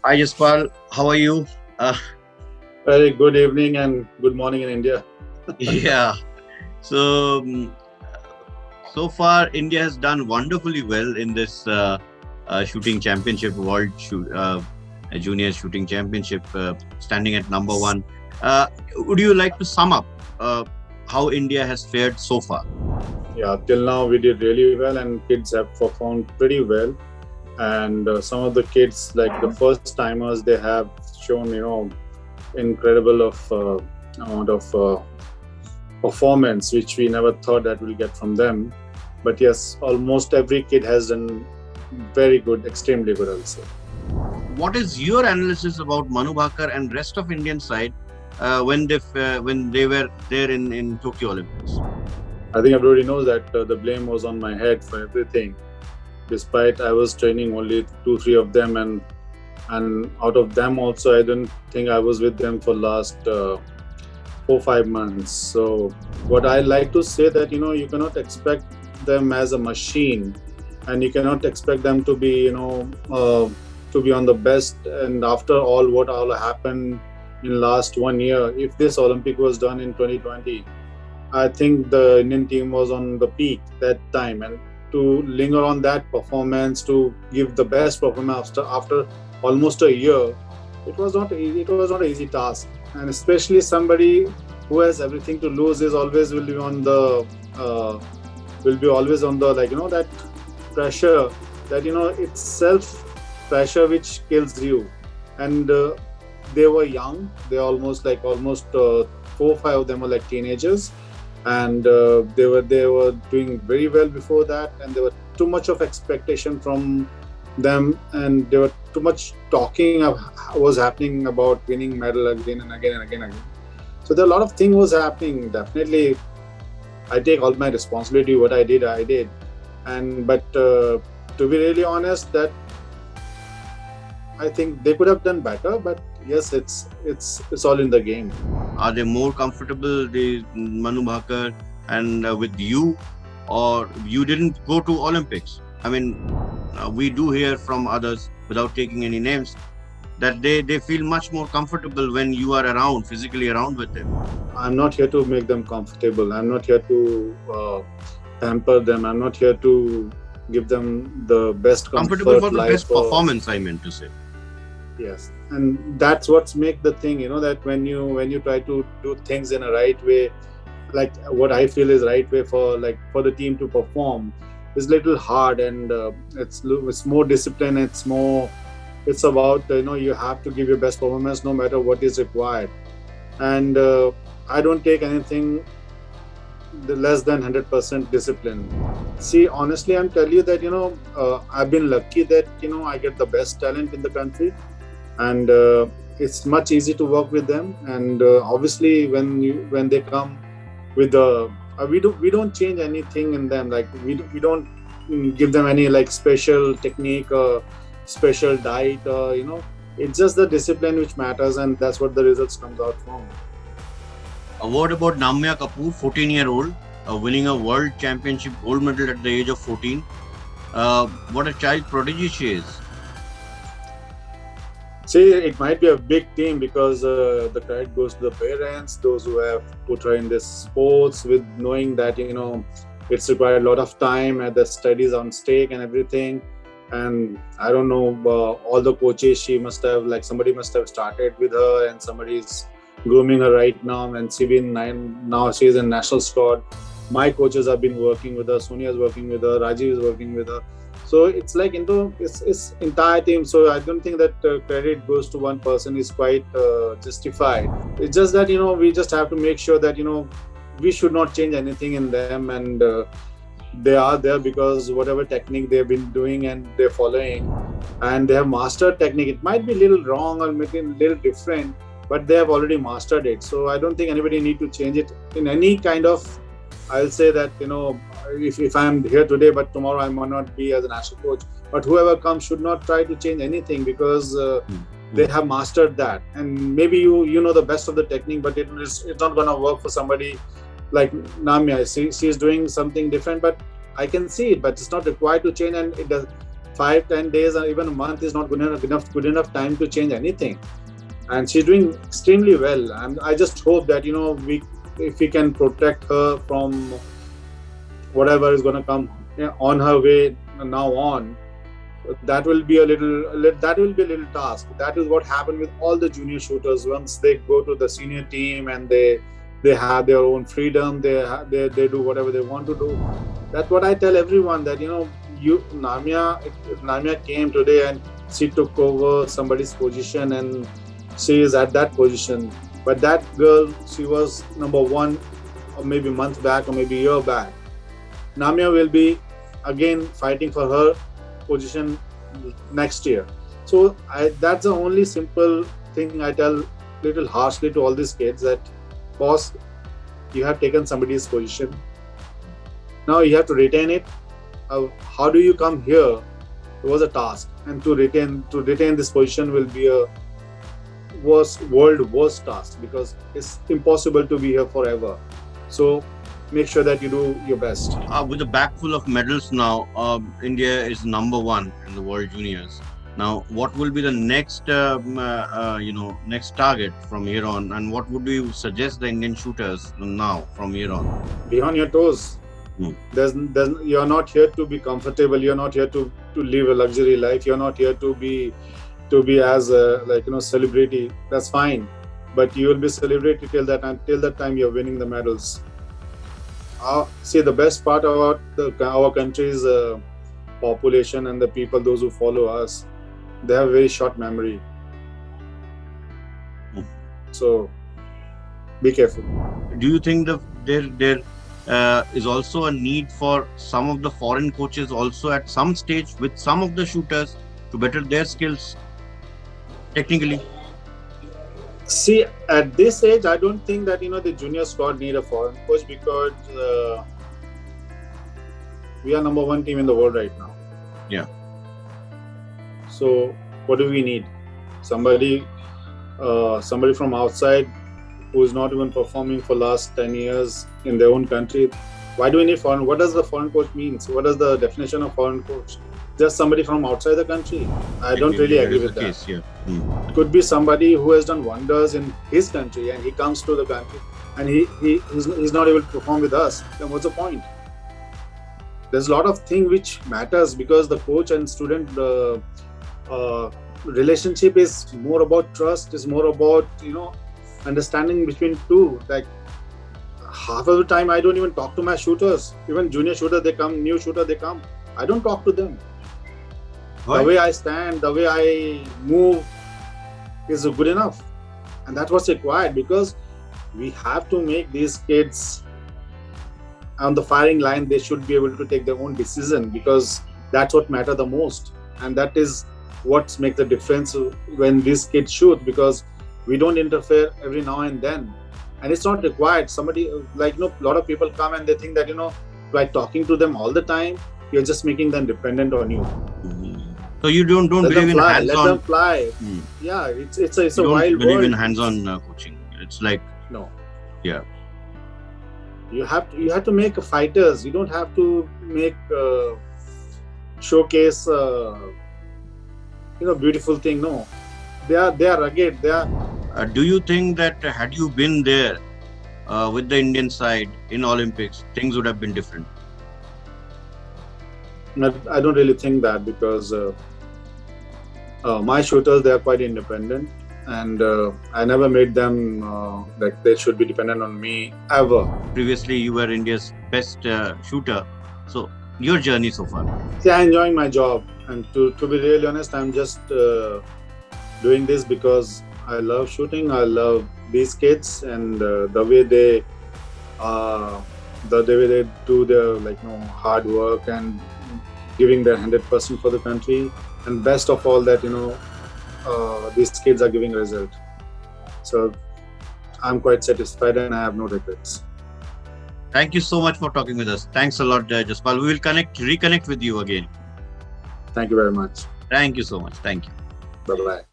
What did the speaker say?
Hi Jaspal, how are you? Uh, Very good evening and good morning in India. yeah, so so far India has done wonderfully well in this shooting championship, junior shooting championship, standing at number one. Uh, would you like to sum up uh, how India has fared so far? Yeah, till now we did really well, and kids have performed pretty well. And some of the kids, like the first timers, they have shown incredible amount of performance, which we never thought that we'll get from them. But yes, almost every kid has done very good, extremely good, I'll say. What is your analysis about Manu Bhaker and rest of Indian side when they were there in Tokyo Olympics? I think everybody knows that the blame was on my head for everything. Despite I was training only two, three of them, and out of them also, I didn't think I was with them for last 4 5 months. So what I like to say that you cannot expect them as a machine, and you cannot expect them to be to be on the best. And after all what all happened in last 1 year, if this Olympic was done in 2020, I think the Indian team was on the peak that time, and to linger on that performance, to give the best performance after almost a year, it was not easy. It was not an easy task, and especially somebody who has everything to lose is always uh, will be always on the, like, that pressure, that it's self pressure which kills you. And they were young. They almost 4 5 of them were like teenagers, and they were doing very well before that, and there were too much of expectation from them, and there were too much talking was happening about winning medal again and again and again and again. So there are a lot of things was happening. Definitely I take all my responsibility. What I did. And but to be really honest, that I think they could have done better, but yes, it's all in the game. Are they more comfortable, the Manu Bhaker and with you, or you didn't go to Olympics? I mean, we do hear from others, without taking any names, that they feel much more comfortable when you are around, physically around with them. I'm not here to make them comfortable. I'm not here to pamper them. I'm not here to give them the best Comfortable for comfort the life. best performance, I meant to say. Yes, and that's what's make the thing. That when you try to do things in a right way, like what I feel is right way for the team to perform, is little hard, and it's more discipline. It's about you have to give your best performance no matter what is required. And I don't take anything less than 100% discipline. See, honestly, I'm telling you that I've been lucky that I get the best talent in the country, and it's much easy to work with them. And obviously, when they come with the we don't change anything in them. Like we don't give them any like special technique or special diet, or it's just the discipline which matters, and that's what the results comes out from. What about NAMYA Kapoor, 14-year-old, winning a world championship gold medal at the age of 14? What a child prodigy she is. See, it might be a big team because the credit goes to the parents, those who have put her in this sports, with knowing that it's required a lot of time and the studies on stake and everything. And I don't know, all the coaches she must have, like, somebody must have started with her, and somebody's grooming her right now. And now she's in national squad. My coaches have been working with her. Sonia is working with her. Rajiv is working with her. So it's like it's entire team. So I don't think that credit goes to one person is quite justified. It's just that we just have to make sure that we should not change anything in them, and they are there because whatever technique they've been doing and they're following, and they have mastered technique. It might be a little wrong or maybe a little different, but they have already mastered it. So I don't think anybody need to change it in any kind of. I'll say that if I'm here today, but tomorrow I might not be as a national coach. But whoever comes should not try to change anything, because they have mastered that. And maybe you know the best of the technique, but it's not gonna work for somebody like NAMYA. She's doing something different, but I can see it. But it's not required to change, and it does. 5-10 days or even a month is not good enough time to change anything. And she's doing extremely well. And I just hope that if we can protect her from whatever is going to come on her way now on, that will be a little task. That is what happened with all the junior shooters. Once they go to the senior team and they have their own freedom, they do whatever they want to do. That's what I tell everyone, that NAMYA came today and she took over somebody's position and she is at that position. But that girl, she was number one, or maybe a month back or maybe a year back. NAMYA will be again fighting for her position next year. So that's the only simple thing I tell little harshly to all these kids, that boss, you have taken somebody's position. Now you have to retain it. How do you come here? It was a task, and to retain this position will be a worst task, because it's impossible to be here forever. So make sure that you do your best. With a bag full of medals now, India is number one in the World Juniors. Now, what will be the next, next target from here on, and what would you suggest the Indian shooters now from here on? Be on your toes. You're not here to be comfortable. You're not here to live a luxury life. You're not here to be as a celebrity. That's fine, but you will be celebrity till that time you're winning the medals. See, the best part about our country's population and the people, those who follow us, they have a very short memory. So be careful. Do you think there is also a need for some of the foreign coaches also at some stage with some of the shooters to better their skills technically? See, at this age, I don't think that the junior squad need a foreign coach, because we are number one team in the world right now. Yeah. So what do we need? Somebody from outside who is not even performing for last 10 years in their own country. Why do we need foreign? What does the foreign coach mean? What is the definition of foreign coach? Just somebody from outside the country? I don't really agree with that. Case, yeah. It could be somebody who has done wonders in his country and he comes to the country and he's not able to perform with us. Then what's the point? There's a lot of things which matters, because the coach and student relationship is more about trust, is more about understanding between two. Like half of the time I don't even talk to my shooters. Even junior shooters, they come, new shooter, they come. I don't talk to them. Why? The way I stand, the way I move is good enough. And that's what's required, because we have to make these kids on the firing line. They should be able to take their own decision, because that's what matters the most. And that is what makes the difference when these kids shoot, because we don't interfere every now and then. And it's not required. Somebody, a lot of people come and they think that, by talking to them all the time, you're just making them dependent on you. So you don't believe in hands-on? Let them fly. Yeah, it's a wild world. You don't believe in hands-on coaching? It's like... No. Yeah. You have to make fighters. You don't have to make showcase beautiful thing. No, they are rugged. They are. Do you think that had you been there with the Indian side in Olympics, things would have been different? I don't really think that, because my shooters, they are quite independent, and I never made them like they should be dependent on me ever. Previously, you were India's best shooter. So your journey so far? See, I'm enjoying my job, and to be really honest, I'm just doing this because I love shooting. I love these kids, and the way they do their hard work and giving their 100% for the country, and best of all that these kids are giving result. So I'm quite satisfied and I have no regrets. Thank you so much for talking with us. Thanks a lot, Jaspal. We will reconnect with you again. Thank you very much. Thank you so much. Thank you. Bye-bye.